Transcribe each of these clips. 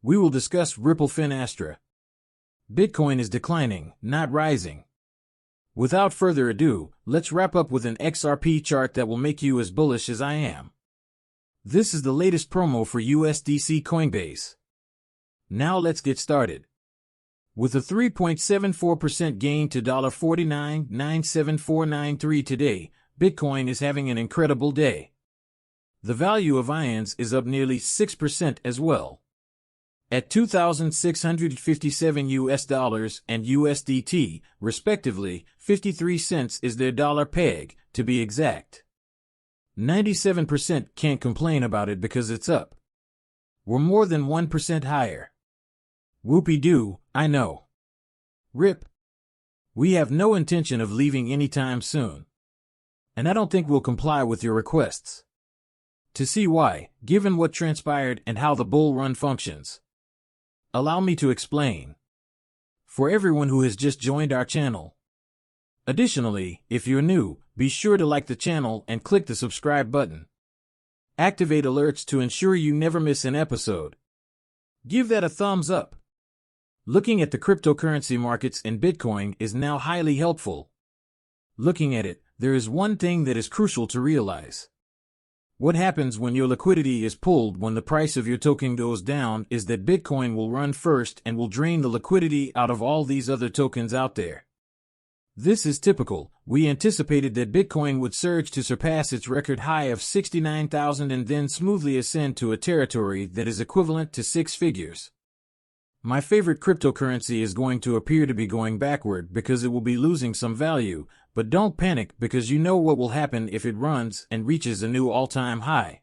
We will discuss Ripple Finastra. Bitcoin is declining, not rising. Without further ado, let's wrap up with an XRP chart that will make you as bullish as I am. This is the latest promo for USDC Coinbase. Now let's get started. With a 3.74% gain to $49,97493 today, Bitcoin is having an incredible day. The value of ions is up nearly 6% as well. At $2,657 and USDT, respectively, 53 cents is their dollar peg, to be exact. 97% can't complain about it because it's up. We're more than 1% higher. Whoopie-doo, I know. RIP. We have no intention of leaving anytime soon. And I don't think we'll comply with your requests. To see why, given what transpired and how the bull run functions, allow me to explain. For everyone who has just joined our channel. Additionally, if you're new, be sure to like the channel and click the subscribe button. Activate alerts to ensure you never miss an episode. Give that a thumbs up. Looking at the cryptocurrency markets in Bitcoin is now highly helpful. Looking at it, there is one thing that is crucial to realize. What happens when your liquidity is pulled when the price of your token goes down is that Bitcoin will run first and will drain the liquidity out of all these other tokens out there. This is typical. We anticipated that Bitcoin would surge to surpass its record high of 69,000 and then smoothly ascend to a territory that is equivalent to 6 figures. My favorite cryptocurrency is going to appear to be going backward because it will be losing some value, but don't panic because you know what will happen if it runs and reaches a new all-time high.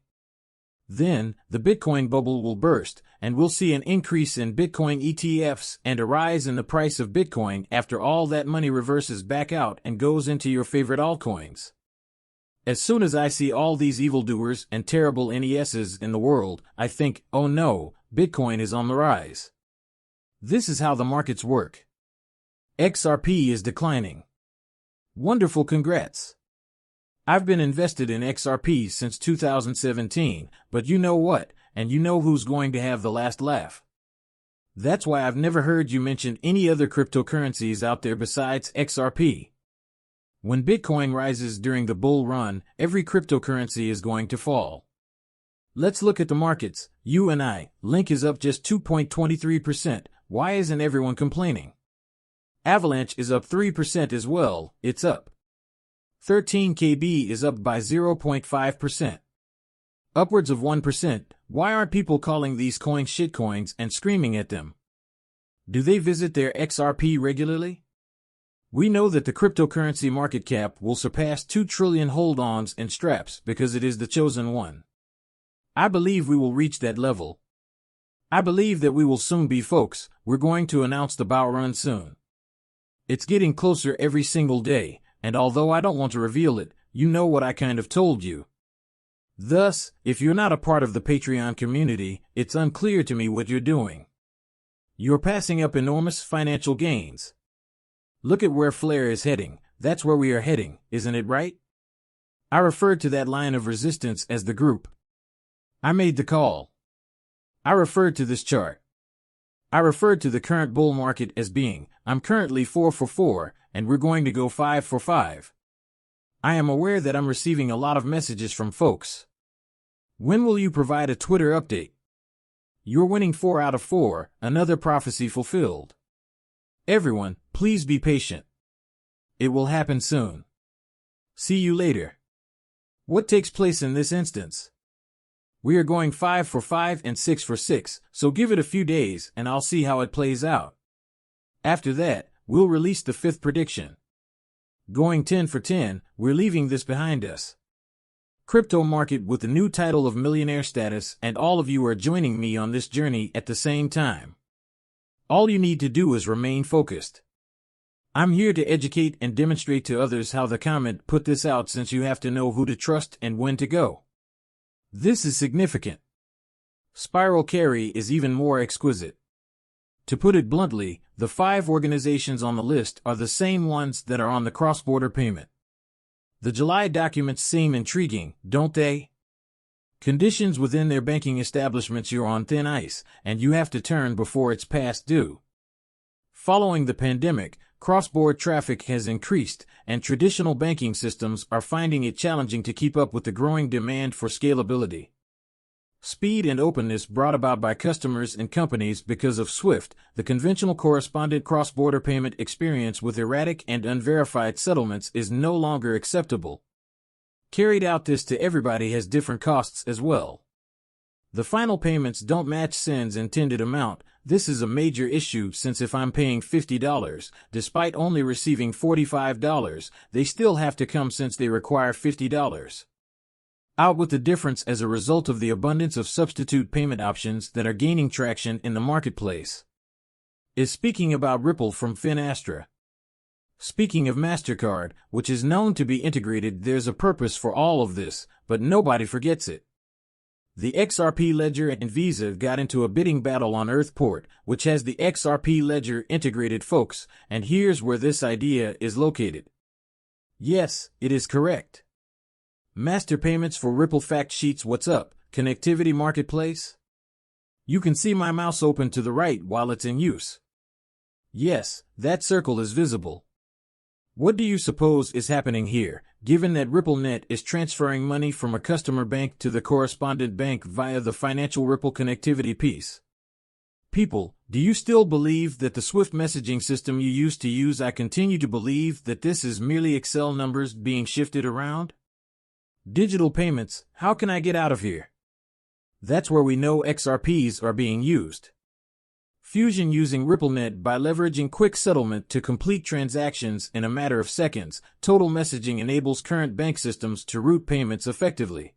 Then, the Bitcoin bubble will burst, and we'll see an increase in Bitcoin ETFs and a rise in the price of Bitcoin after all that money reverses back out and goes into your favorite altcoins. As soon as I see all these evildoers and terrible NESs in the world, I think, oh no, Bitcoin is on the rise. This is how the markets work. XRP is declining. Wonderful, congrats. I've been invested in XRP since 2017, but you know what, and you know who's going to have the last laugh. That's why I've never heard you mention any other cryptocurrencies out there besides XRP. When Bitcoin rises during the bull run, every cryptocurrency is going to fall. Let's look at the markets. You and I, Link is up just 2.23%. Why isn't everyone complaining? Avalanche is up 3% as well, it's up. 13KB is up by 0.5%. Upwards of 1%, why aren't people calling these coins shitcoins and screaming at them? Do they visit their XRP regularly? We know that the cryptocurrency market cap will surpass 2 trillion hold-ons and straps because it is the chosen one. I believe we will reach that level. I believe that we will soon be, folks. We're going to announce the bull run soon. It's getting closer every single day, and although I don't want to reveal it, you know what I kind of told you. Thus, if you're not a part of the Patreon community, it's unclear to me what you're doing. You're passing up enormous financial gains. Look at where Flare is heading. That's where we are heading, isn't it right? I referred to that line of resistance as the group. I made the call. I referred to this chart. I referred to the current bull market as being, I'm currently 4 for 4, and we're going to go 5 for 5. I am aware that I'm receiving a lot of messages from folks. When will you provide a Twitter update? You're winning 4 out of 4, another prophecy fulfilled. Everyone, please be patient. It will happen soon. See you later. What takes place in this instance? We are going 5 for 5 and 6 for 6, so give it a few days and I'll see how it plays out. After that, we'll release the 5th prediction. Going 10 for 10, we're leaving this behind us. Crypto market with the new title of millionaire status, and all of you are joining me on this journey at the same time. All you need to do is remain focused. I'm here to educate and demonstrate to others how the comment put this out, since you have to know who to trust and when to go. This is significant. Spiral carry is even more exquisite. To put it bluntly, the 5 organizations on the list are the same ones that are on the cross-border payment. The July documents seem intriguing, don't they? Conditions within their banking establishments, you're on thin ice, and you have to turn before it's past due. Following the pandemic, cross-border traffic has increased, and traditional banking systems are finding it challenging to keep up with the growing demand for scalability. Speed and openness brought about by customers and companies because of SWIFT, the conventional correspondent cross-border payment experience with erratic and unverified settlements, is no longer acceptable. Carried out this to everybody has different costs as well. The final payments don't match SEN's intended amount. This is a major issue since if I'm paying $50, despite only receiving $45, they still have to come since they require $50. Out with the difference as a result of the abundance of substitute payment options that are gaining traction in the marketplace. Is speaking about Ripple from Finastra. Speaking of MasterCard, which is known to be integrated, there's a purpose for all of this, but nobody forgets it. The XRP ledger and Visa got into a bidding battle on Earthport, which has the XRP ledger integrated, folks, and here's where this idea is located. Yes, it is correct. Master payments for Ripple fact sheets. What's up, connectivity marketplace? You can see my mouse open to the right while it's in use. Yes, that circle is visible. What do you suppose is happening here, given that RippleNet is transferring money from a customer bank to the correspondent bank via the financial Ripple connectivity piece? People, do you still believe that the SWIFT messaging system you used to use? I continue to believe that this is merely Excel numbers being shifted around. Digital payments, how can I get out of here? That's where we know XRPs are being used. Fusion using RippleNet by leveraging quick settlement to complete transactions in a matter of seconds. Total messaging enables current bank systems to route payments effectively.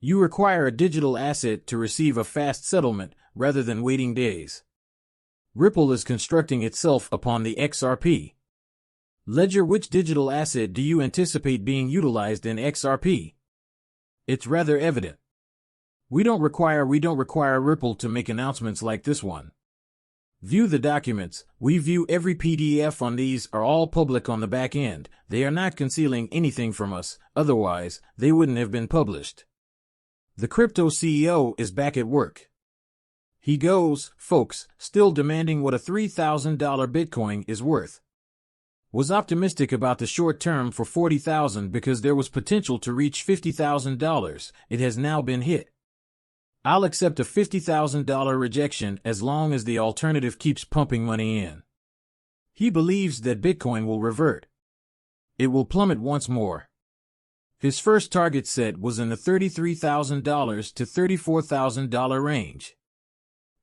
You require a digital asset to receive a fast settlement rather than waiting days. Ripple is constructing itself upon the XRP ledger. Which digital asset do you anticipate being utilized in XRP? It's rather evident. We don't require Ripple to make announcements like this one. View the documents. We view every PDF on these are all public on the back end. They are not concealing anything from us, otherwise they wouldn't have been published. The crypto CEO is back at work. He goes, folks, still demanding what a $3,000 Bitcoin is worth. Was optimistic about the short term for $40,000 because there was potential to reach $50,000. It has now been hit. I'll accept a $50,000 rejection as long as the alternative keeps pumping money in. He believes that Bitcoin will revert. It will plummet once more. His first target set was in the $33,000 to $34,000 range.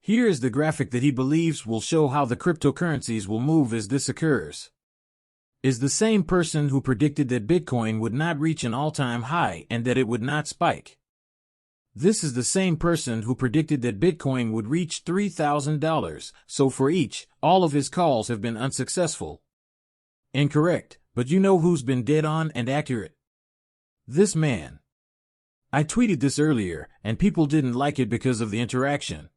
Here is the graphic that he believes will show how the cryptocurrencies will move as this occurs. Is the same person who predicted that Bitcoin would not reach an all-time high and that it would not spike. This is the same person who predicted that Bitcoin would reach $3,000, so for each, all of his calls have been unsuccessful. Incorrect, but you know who's been dead on and accurate? This man. I tweeted this earlier, and people didn't like it because of the interaction.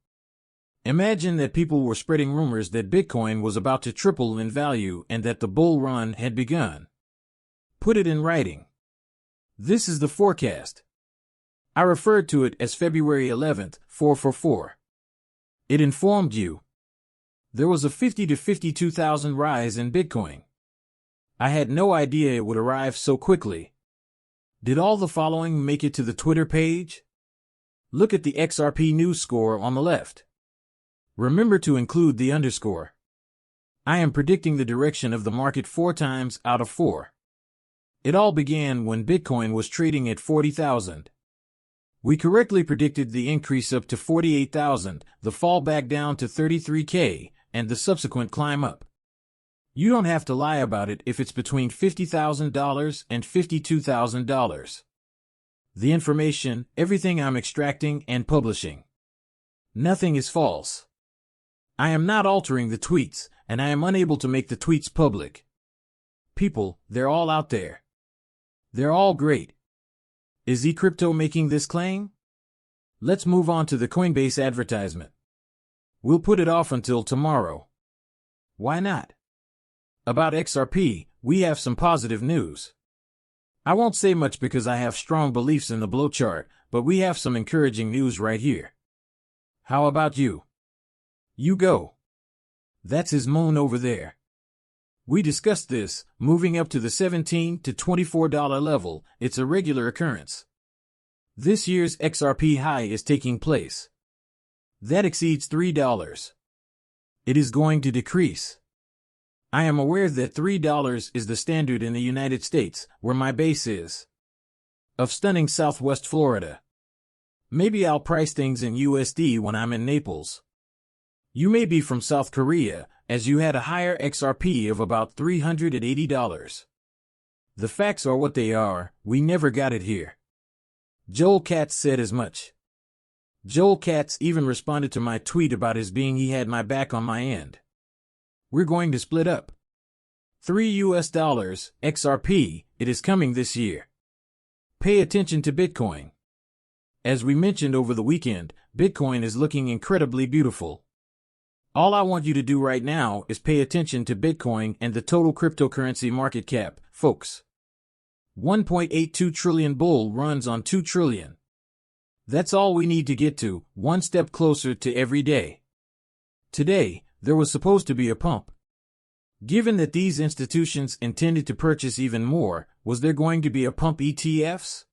Imagine that people were spreading rumors that Bitcoin was about to triple in value and that the bull run had begun. Put it in writing. This is the forecast. I referred to it as February 11th, 444. It informed you. There was a 50 to 52,000 rise in Bitcoin. I had no idea it would arrive so quickly. Did all the following make it to the Twitter page? Look at the XRP news score on the left. Remember to include the underscore. I am predicting the direction of the market 4 times out of 4. It all began when Bitcoin was trading at 40,000. We correctly predicted the increase up to 48,000, the fall back down to 33K, and the subsequent climb up. You don't have to lie about it if it's between $50,000 and $52,000. The information, everything I'm extracting and publishing. Nothing is false. I am not altering the tweets, and I am unable to make the tweets public. People, they're all out there. They're all great. Is eCrypto making this claim? Let's move on to the Coinbase advertisement. We'll put it off until tomorrow. Why not? About XRP, we have some positive news. I won't say much because I have strong beliefs in the blow chart, but we have some encouraging news right here. How about you? You go. That's his moon over there. We discussed this, moving up to the $17 to $24 level. It's a regular occurrence. This year's XRP high is taking place. That exceeds $3. It is going to decrease. I am aware that $3 is the standard in the United States, where my base is. Of stunning Southwest Florida. Maybe I'll price things in USD when I'm in Naples. You may be from South Korea, as you had a higher XRP of about $380. The facts are what they are, we never got it here. Joel Katz said as much. Joel Katz even responded to my tweet about his being he had my back on my end. We're going to split up. $3 XRP, it is coming this year. Pay attention to Bitcoin. As we mentioned over the weekend, Bitcoin is looking incredibly beautiful. All I want you to do right now is pay attention to Bitcoin and the total cryptocurrency market cap, folks. 1.82 trillion bull runs on 2 trillion. That's all we need to get to, one step closer to every day. Today, there was supposed to be a pump. Given that these institutions intended to purchase even more, was there going to be a pump ETFs?